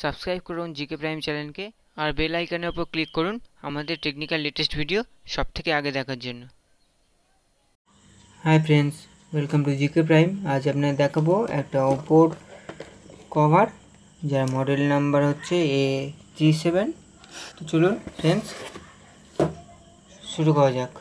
Subscribe করুন GK prime চ্যানেলকে আর bell আইকনের উপর ক্লিক করুন আমাদের টেকনিক্যাল লেটেস্ট ভিডিও সবথেকে আগে দেখার জন্য। Hi friends, welcome to GK prime. আজ আপনাদের দেখাবো একটা ওপোর কভার যার মডেল নাম্বার হচ্ছে A37। তো চলুন ফ্রেন্ডস শুরু করা যাক।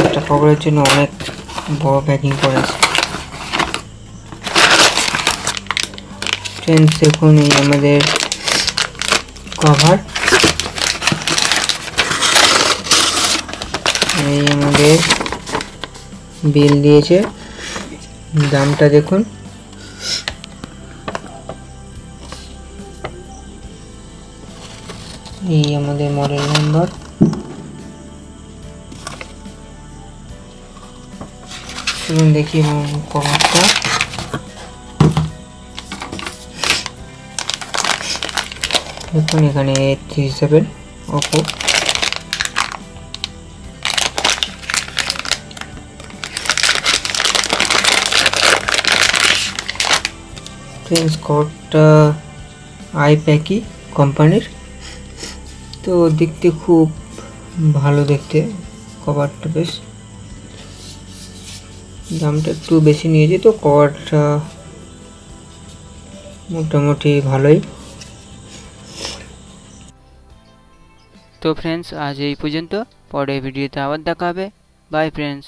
একটা কভারের জন্য অনেক বড় প্যাকিং করেছে। ফ্রেন্ডস দেখুন, এই আমাদের কভার, এই আমাদের বিল দিয়েছে, দামটা দেখুন। এই আমাদের মডেল নাম্বার। চলুন দেখি কভারটা। দেখুন এখানে A37 ওপো। ফ্রেন্ডস কভারটা আইপ্যাকি কোম্পানির, তো দেখতে খুব ভালো দেখতে কভারটা। বেশ দামটা একটু বেশি নিয়েছে, তো কভারটা মোটামুটি ভালোই। তো ফ্রেন্ডস আজ এই পর্যন্ত, পরের ভিডিওতে আবার দেখা হবে। By friends.